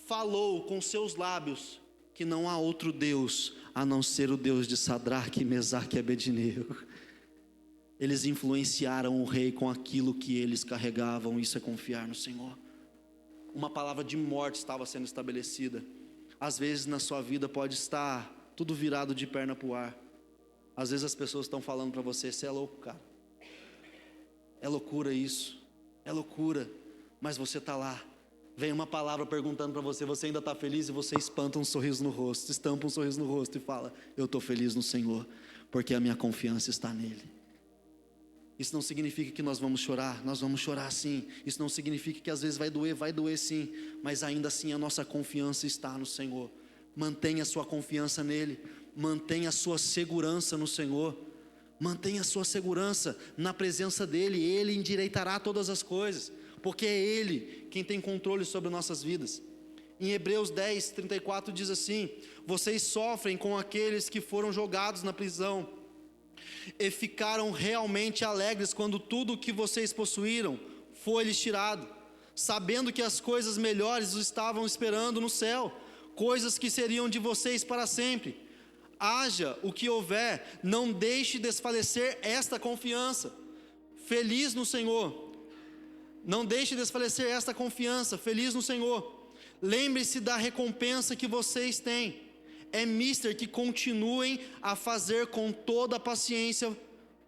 falou com seus lábios que não há outro Deus a não ser o Deus de Sadraque, Mesaque e Abednego. Eles influenciaram o rei com aquilo que eles carregavam. Isso é confiar no Senhor. Uma palavra de morte estava sendo estabelecida. Às vezes na sua vida pode estar tudo virado de perna para o ar. Às vezes as pessoas estão falando para você: você é louco, cara. É loucura isso, é loucura. Mas você está lá, vem uma palavra perguntando para você: você ainda está feliz? E você estampa um sorriso no rosto e fala: eu estou feliz no Senhor, porque a minha confiança está nele. Isso não significa que nós vamos chorar sim. Isso não significa que às vezes vai doer sim, mas ainda assim a nossa confiança está no Senhor. Mantenha a sua confiança nele, mantenha a sua segurança no Senhor, mantenha a sua segurança na presença dele. Ele endireitará todas as coisas, porque é ele quem tem controle sobre nossas vidas. Em Hebreus 10:34 diz assim: vocês sofrem com aqueles que foram jogados na prisão e ficaram realmente alegres quando tudo o que vocês possuíram foi-lhes tirado, sabendo que as coisas melhores os estavam esperando no céu, coisas que seriam de vocês para sempre. Haja o que houver, não deixe desfalecer esta confiança, feliz no Senhor. Não deixe desfalecer esta confiança, feliz no Senhor. Lembre-se da recompensa que vocês têm. É mister que continuem a fazer com toda a paciência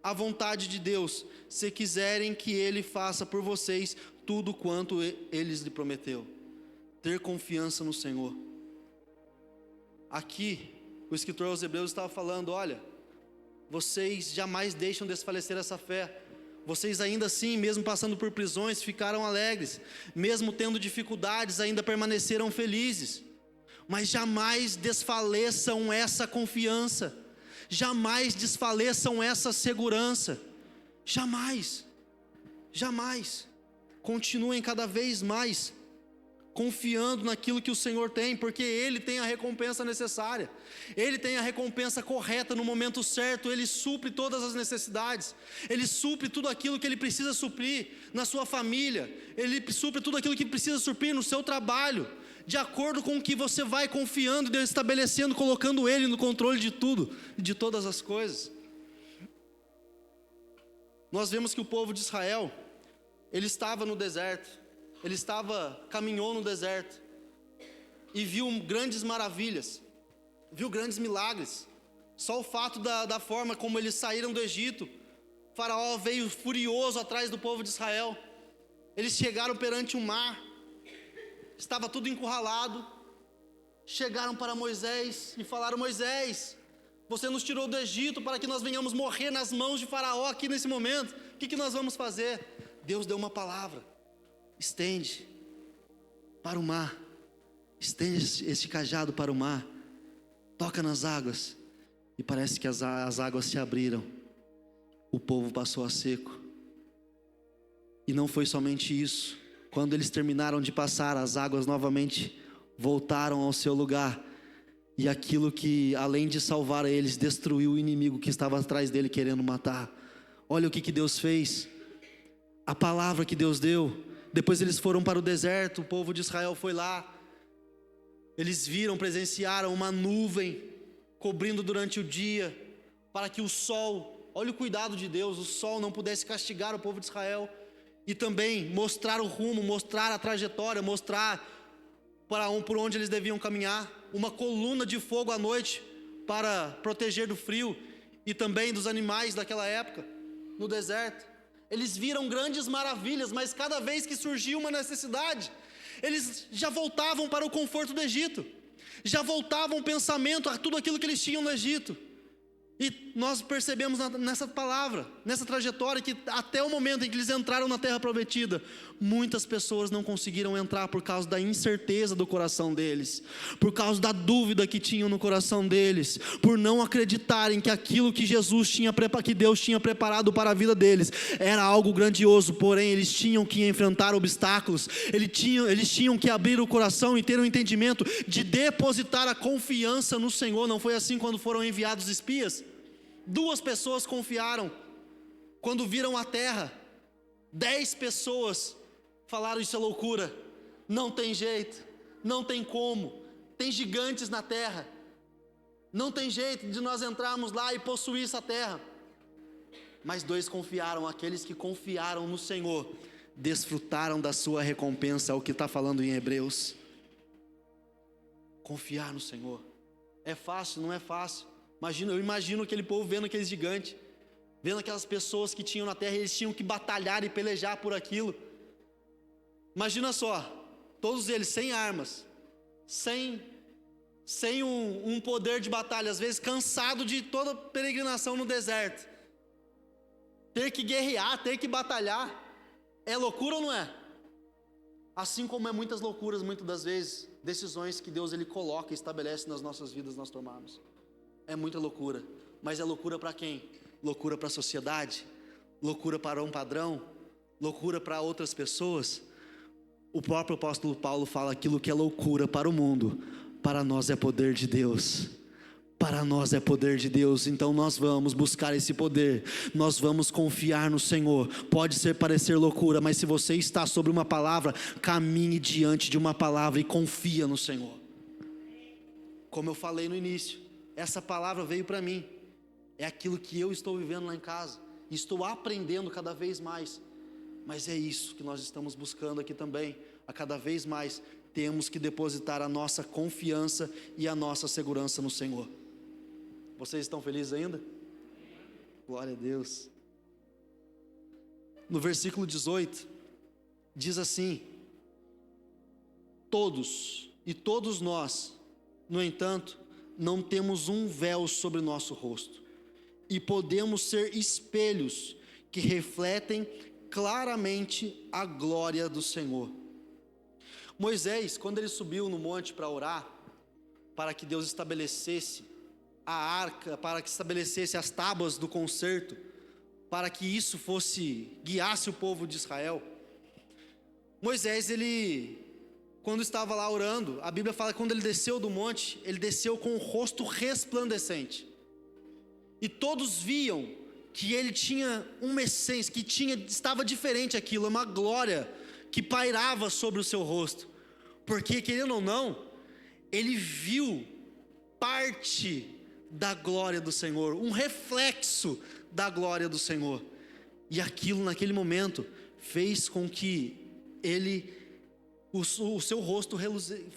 a vontade de Deus, se quiserem que Ele faça por vocês tudo quanto Ele lhe prometeu. Ter confiança no Senhor. Aqui, o escritor aos Hebreus estava falando: olha, vocês jamais deixam desfalecer essa fé. Vocês ainda assim, mesmo passando por prisões, ficaram alegres. Mesmo tendo dificuldades, ainda permaneceram felizes. Mas jamais desfaleçam essa confiança. Jamais desfaleçam essa segurança. Jamais. Jamais. Continuem cada vez mais confiando naquilo que o Senhor tem, porque Ele tem a recompensa necessária, Ele tem a recompensa correta no momento certo. Ele supre todas as necessidades, Ele supre tudo aquilo que Ele precisa suprir na sua família, Ele supre tudo aquilo que precisa suprir no seu trabalho, de acordo com o que você vai confiando, estabelecendo, colocando Ele no controle de tudo, de todas as coisas. Nós vemos que o povo de Israel, ele estava no deserto, caminhou no deserto e viu grandes maravilhas, viu grandes milagres. Só o fato da forma como eles saíram do Egito, o faraó veio furioso atrás do povo de Israel. Eles chegaram perante o mar, estava tudo encurralado. Chegaram para Moisés e falaram: Moisés, você nos tirou do Egito para que nós venhamos morrer nas mãos de faraó aqui nesse momento. O que nós vamos fazer? Deus deu uma palavra: estende para o mar, estende este cajado para o mar, toca nas águas. E parece que as águas se abriram. O povo passou a seco. E não foi somente isso. Quando eles terminaram de passar, as águas novamente voltaram ao seu lugar. E aquilo que, além de salvar eles, destruiu o inimigo que estava atrás dele querendo matar. Olha o que Deus fez. A palavra que Deus deu. Depois eles foram para o deserto, o povo de Israel foi lá. Eles viram, presenciaram uma nuvem cobrindo durante o dia, para que o sol, olha o cuidado de Deus, o sol não pudesse castigar o povo de Israel. E também mostrar o rumo, mostrar a trajetória, mostrar por onde eles deviam caminhar. Uma coluna de fogo à noite para proteger do frio e também dos animais daquela época, no deserto. Eles viram grandes maravilhas, mas cada vez que surgia uma necessidade, eles já voltavam para o conforto do Egito, já voltavam o pensamento a tudo aquilo que eles tinham no Egito. E nós percebemos nessa palavra, nessa trajetória, que até o momento em que eles entraram na terra prometida, muitas pessoas não conseguiram entrar por causa da incerteza do coração deles, por causa da dúvida que tinham no coração deles, por não acreditarem que aquilo que que Deus tinha preparado para a vida deles era algo grandioso. Porém eles tinham que enfrentar obstáculos, eles tinham que abrir o coração e ter um entendimento de depositar a confiança no Senhor. Não foi assim quando foram enviados espias? 2 pessoas confiaram quando viram a terra. 10 pessoas falaram: isso é loucura, não tem jeito, não tem como, tem gigantes na terra, não tem jeito de nós entrarmos lá e possuir essa terra. Mas 2 confiaram. Aqueles que confiaram no Senhor desfrutaram da sua recompensa. É o que está falando em Hebreus. Confiar no Senhor é fácil? Não é fácil. Eu imagino aquele povo vendo aqueles gigantes, vendo aquelas pessoas que tinham na terra, eles tinham que batalhar e pelejar por aquilo. Imagina só, todos eles sem armas, sem um poder de batalha, às vezes cansado de toda peregrinação no deserto, ter que guerrear, ter que batalhar. É loucura ou não é? Assim como é muitas loucuras, muitas das vezes, decisões que Deus ele coloca e estabelece nas nossas vidas nós tomarmos. É muita loucura, mas é loucura para quem? Loucura para a sociedade, loucura para um padrão, loucura para outras pessoas. O próprio apóstolo Paulo fala: aquilo que é loucura para o mundo, para nós é poder de Deus. Para nós é poder de Deus. Então nós vamos buscar esse poder, nós vamos confiar no Senhor. Pode parecer loucura, mas se você está sobre uma palavra, caminhe diante de uma palavra e confia no Senhor. Como eu falei no início, essa palavra veio para mim, é aquilo que eu estou vivendo lá em casa, estou aprendendo cada vez mais, mas é isso que nós estamos buscando aqui também. A cada vez mais temos que depositar a nossa confiança e a nossa segurança no Senhor. Vocês estão felizes ainda? Glória a Deus. No versículo 18 diz assim: todos nós, no entanto, não temos um véu sobre o nosso rosto, e podemos ser espelhos que refletem claramente a glória do Senhor. Moisés, quando ele subiu no monte para orar, para que Deus estabelecesse a arca, para que estabelecesse as tábuas do concerto, para que isso guiasse o povo de Israel, Moisés, quando estava lá orando, a Bíblia fala que quando ele desceu do monte, ele desceu com o rosto resplandecente. E todos viam que ele tinha uma essência, estava diferente aquilo, uma glória que pairava sobre o seu rosto. Porque, querendo ou não, ele viu parte da glória do Senhor, um reflexo da glória do Senhor. E aquilo, naquele momento, fez com que o seu rosto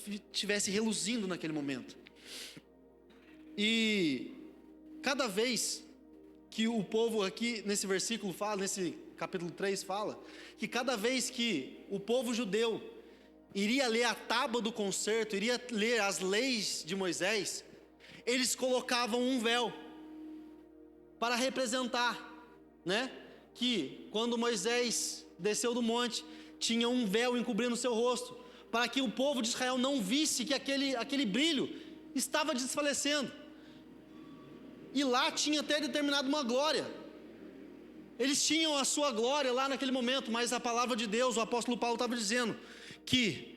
estivesse reluzindo naquele momento. E cada vez que o povo aqui nesse versículo fala, nesse capítulo 3 fala, que cada vez que o povo judeu iria ler a tábua do concerto, iria ler as leis de Moisés, eles colocavam um véu para representar, né? Que quando Moisés desceu do monte, tinha um véu encobrindo o seu rosto, para que o povo de Israel não visse que aquele brilho estava desfalecendo. E lá tinha até determinado uma glória. Eles tinham a sua glória lá naquele momento, mas a palavra de Deus, o apóstolo Paulo estava dizendo que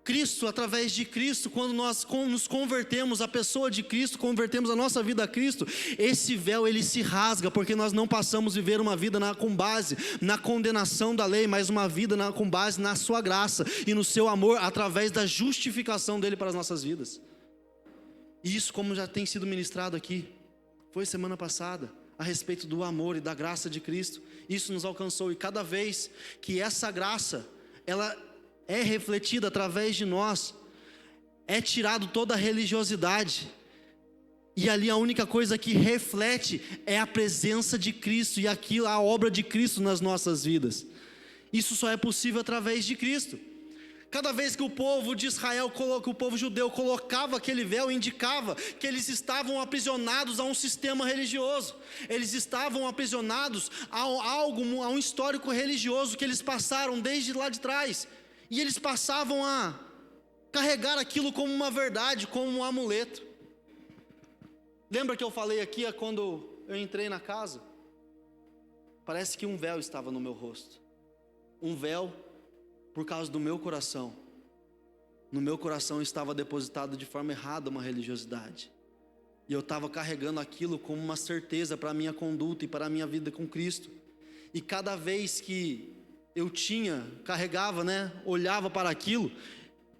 Cristo, através de Cristo, quando nós nos convertemos, a pessoa de Cristo, convertemos a nossa vida a Cristo, esse véu ele se rasga, porque nós não passamos a viver uma vida com base na condenação da lei, mas uma vida com base na sua graça e no seu amor, através da justificação dele para as nossas vidas. E isso, como já tem sido ministrado aqui, foi semana passada, a respeito do amor e da graça de Cristo, isso nos alcançou, e cada vez que essa graça, ela é refletida através de nós, é tirado toda a religiosidade, e ali a única coisa que reflete é a presença de Cristo, e aquilo, a obra de Cristo nas nossas vidas. Isso só é possível através de Cristo. Cada vez que o povo de Israel, que o povo judeu colocava aquele véu, indicava que eles estavam aprisionados a um sistema religioso. Eles estavam aprisionados a um histórico religioso que eles passaram desde lá de trás. E eles passavam a carregar aquilo como uma verdade, como um amuleto. Lembra que eu falei aqui quando eu entrei na casa? Parece que um véu estava no meu rosto. Um véu por causa do meu coração. No meu coração estava depositado de forma errada uma religiosidade. E eu estava carregando aquilo como uma certeza para a minha conduta e para a minha vida com Cristo. E cada vez que eu carregava, olhava para aquilo,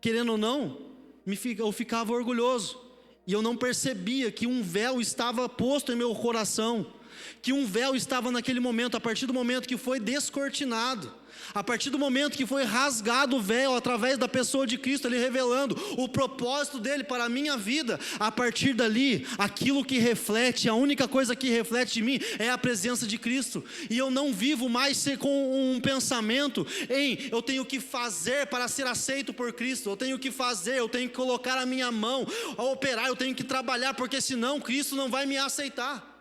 querendo ou não, eu ficava orgulhoso. E eu não percebia que um véu estava posto em meu coração. Que um véu estava naquele momento, a partir do momento que foi descortinado, a partir do momento que foi rasgado o véu através da pessoa de Cristo, Ele revelando o propósito dEle para a minha vida. A partir dali, aquilo que reflete, a única coisa que reflete em mim é a presença de Cristo. E eu não vivo mais com um pensamento em eu tenho que fazer para ser aceito por Cristo, eu tenho que fazer, eu tenho que colocar a minha mão a operar, eu tenho que trabalhar, porque senão Cristo não vai me aceitar.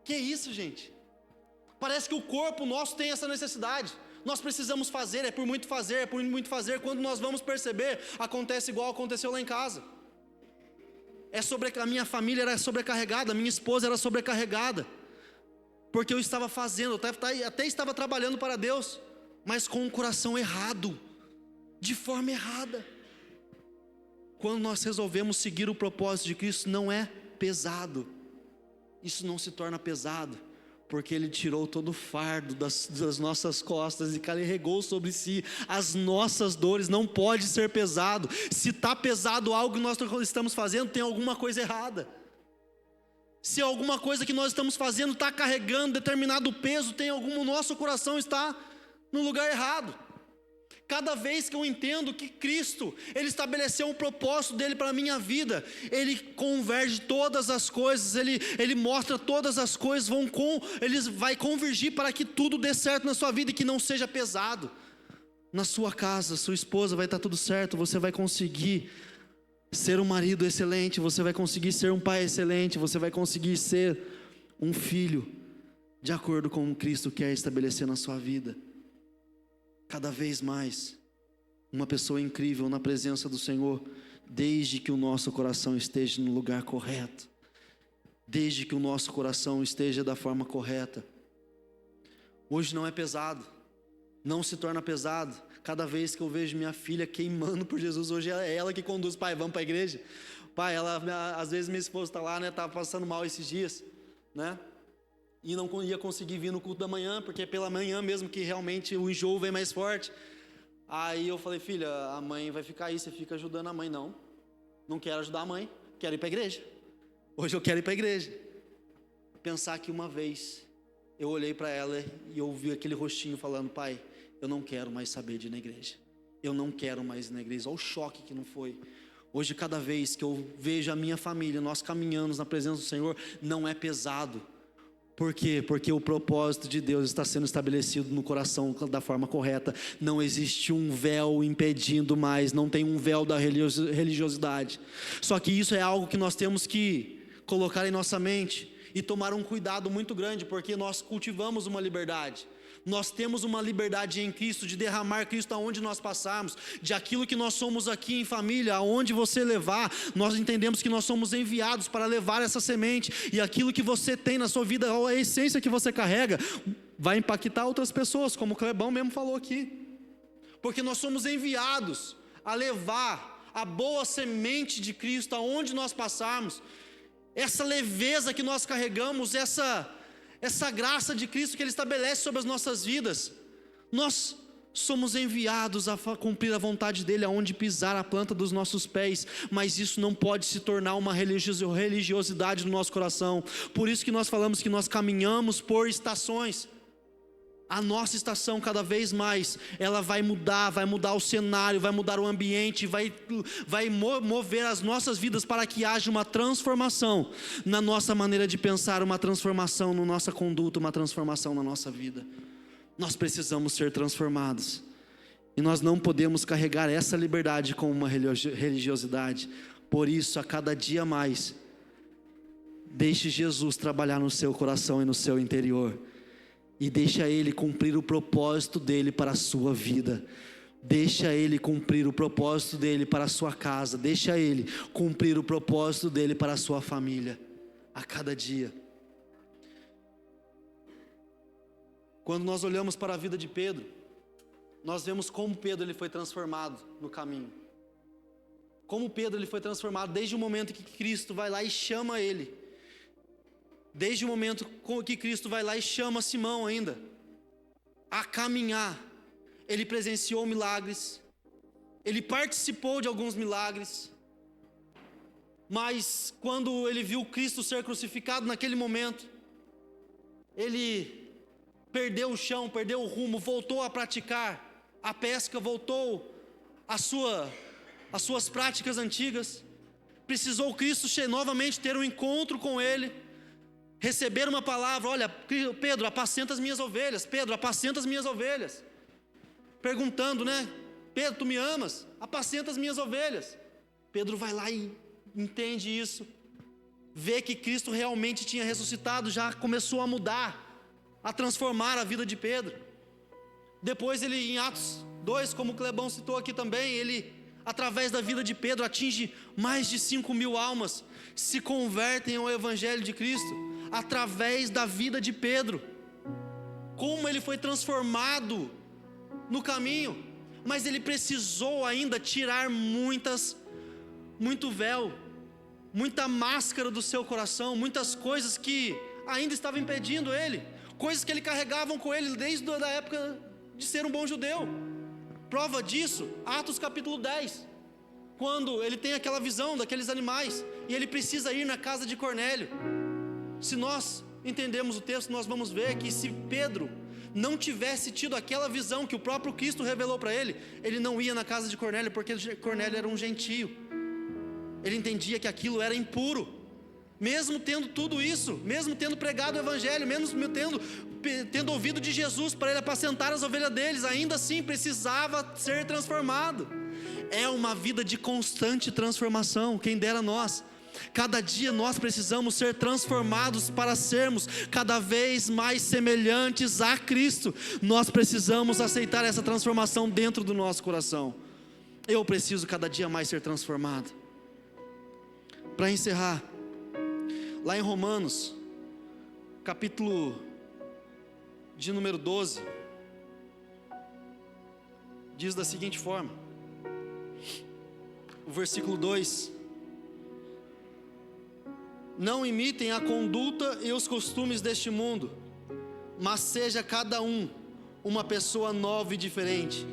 Que isso, gente? Parece que o corpo nosso tem essa necessidade. Nós precisamos fazer, é por muito fazer. Quando nós vamos perceber, acontece igual aconteceu lá em casa. A minha família era sobrecarregada, a minha esposa era sobrecarregada, porque eu estava fazendo, eu até estava trabalhando para Deus, mas com o coração errado, de forma errada. Quando nós resolvemos seguir o propósito de Cristo, não é pesado. Isso não se torna pesado, porque Ele tirou todo o fardo das nossas costas e carregou sobre si as nossas dores. Não pode ser pesado. Se está pesado algo que nós estamos fazendo, tem alguma coisa errada. Se alguma coisa que nós estamos fazendo está carregando determinado peso, o nosso coração está no lugar errado. Cada vez que eu entendo que Cristo, Ele estabeleceu um propósito dEle para a minha vida, Ele converge todas as coisas, Ele mostra todas as coisas, Ele vai convergir para que tudo dê certo na sua vida e que não seja pesado. Na sua casa, sua esposa vai estar tudo certo, você vai conseguir ser um marido excelente, você vai conseguir ser um pai excelente, você vai conseguir ser um filho, de acordo com o que Cristo quer estabelecer na sua vida. Cada vez mais, uma pessoa incrível na presença do Senhor, desde que o nosso coração esteja no lugar correto, desde que o nosso coração esteja da forma correta. Hoje não é pesado, não se torna pesado. Cada vez que eu vejo minha filha queimando por Jesus, hoje é ela que conduz. Pai, vamos para a igreja? Pai, às vezes minha esposa está lá, estava passando mal esses dias, e não ia conseguir vir no culto da manhã, porque é pela manhã mesmo que realmente o enjoo vem mais forte. Aí eu falei: filha, a mãe vai ficar aí, você fica ajudando a mãe. Não quero ajudar a mãe, quero ir para a igreja. Hoje eu quero ir para a igreja. Pensar que uma vez eu olhei para ela e eu vi aquele rostinho falando: pai, eu não quero mais saber de ir na igreja, eu não quero mais ir na igreja. Olha o choque que não foi. Hoje, cada vez que eu vejo a minha família, nós caminhamos na presença do Senhor, não é pesado. Por quê? Porque o propósito de Deus está sendo estabelecido no coração da forma correta. Não existe um véu impedindo mais, não tem um véu da religiosidade. Só que isso é algo que nós temos que colocar em nossa mente e tomar um cuidado muito grande, porque nós cultivamos uma liberdade. Nós temos uma liberdade em Cristo de derramar Cristo aonde nós passarmos, de aquilo que nós somos aqui em família, aonde você levar, nós entendemos que nós somos enviados para levar essa semente, e aquilo que você tem na sua vida, a essência que você carrega, vai impactar outras pessoas, como o Clebão mesmo falou aqui, porque nós somos enviados a levar a boa semente de Cristo aonde nós passarmos, essa leveza que nós carregamos, essa graça de Cristo que Ele estabelece sobre as nossas vidas. Nós somos enviados a cumprir a vontade dEle aonde pisar a planta dos nossos pés, mas isso não pode se tornar uma religiosidade no nosso coração. Por isso que nós falamos que nós caminhamos por estações. A nossa estação cada vez mais, ela vai mudar o cenário, vai mudar o ambiente, vai mover as nossas vidas para que haja uma transformação na nossa maneira de pensar, uma transformação na nossa conduta, uma transformação na nossa vida. Nós precisamos ser transformados, e nós não podemos carregar essa liberdade como uma religiosidade. Por isso, a cada dia mais, deixe Jesus trabalhar no seu coração e no seu interior, e deixa Ele cumprir o propósito dEle para a sua vida. Deixa Ele cumprir o propósito dEle para a sua casa. Deixa Ele cumprir o propósito dEle para a sua família, a cada dia. Quando nós olhamos para a vida de Pedro, nós vemos como Pedro ele foi transformado no caminho. Como Pedro ele foi transformado desde o momento que Cristo vai lá e chama ele. Desde o momento que Cristo vai lá e chama Simão ainda a caminhar, ele presenciou milagres, ele participou de alguns milagres, mas quando ele viu Cristo ser crucificado naquele momento, ele perdeu o chão, perdeu o rumo, voltou a praticar a pesca, voltou às suas práticas antigas. Precisou Cristo novamente ter um encontro com ele, receber uma palavra: olha, Pedro, apacenta as minhas ovelhas. Pedro, apacenta as minhas ovelhas. Perguntando, né? Pedro, tu me amas? Apacenta as minhas ovelhas. Pedro vai lá e entende isso, vê que Cristo realmente tinha ressuscitado, já começou a mudar, a transformar a vida de Pedro. Depois ele, em Atos 2, como o Clebão citou aqui também, ele, através da vida de Pedro, atinge mais de 5.000 almas, se convertem ao Evangelho de Cristo, através da vida de Pedro. Como ele foi transformado no caminho, mas ele precisou ainda tirar muito véu, muita máscara do seu coração, muitas coisas que ainda estavam impedindo ele, coisas que ele carregavam com ele desde a época de ser um bom judeu. Prova disso, Atos capítulo 10, quando ele tem aquela visão daqueles animais, e ele precisa ir na casa de Cornélio. Se nós entendemos o texto, nós vamos ver que se Pedro não tivesse tido aquela visão que o próprio Cristo revelou para ele, ele não ia na casa de Cornélio, porque Cornélio era um gentio. Ele entendia que aquilo era impuro. Mesmo tendo tudo isso, mesmo tendo pregado o Evangelho, mesmo tendo ouvido de Jesus para ele apacentar as ovelhas deles, ainda assim precisava ser transformado. É uma vida de constante transformação, quem dera nós. Cada dia nós precisamos ser transformados para sermos cada vez mais semelhantes a Cristo. Nós precisamos aceitar essa transformação dentro do nosso coração. Eu preciso cada dia mais ser transformado. Para encerrar, lá em Romanos, capítulo de número 12, diz da seguinte forma, o versículo 2: não imitem a conduta e os costumes deste mundo, mas seja cada um uma pessoa nova e diferente,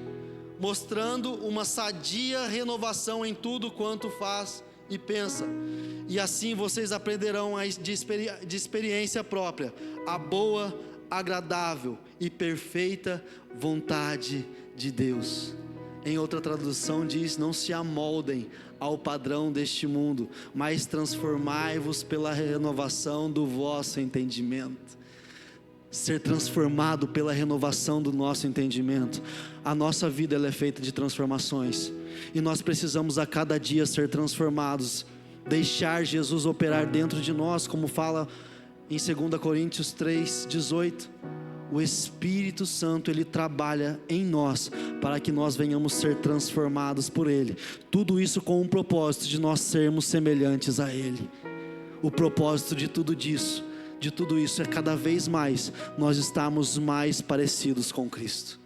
mostrando uma sadia renovação em tudo quanto faz e pensa, e assim vocês aprenderão de experiência própria a boa, agradável e perfeita vontade de Deus. Em outra tradução diz: não se amoldem ao padrão deste mundo, mas transformai-vos pela renovação do vosso entendimento. Ser transformado pela renovação do nosso entendimento. A nossa vida ela é feita de transformações, e nós precisamos a cada dia ser transformados, deixar Jesus operar dentro de nós, como fala em 2 Coríntios 3:18. o Espírito Santo, Ele trabalha em nós, para que nós venhamos ser transformados por Ele. Tudo isso com o propósito de nós sermos semelhantes a Ele. O propósito de tudo isso é cada vez mais nós estarmos mais parecidos com Cristo.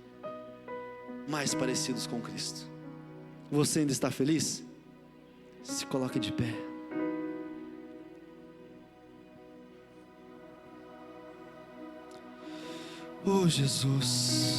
Mais parecidos com Cristo. Você ainda está feliz? Se coloque de pé. Oh Jesus.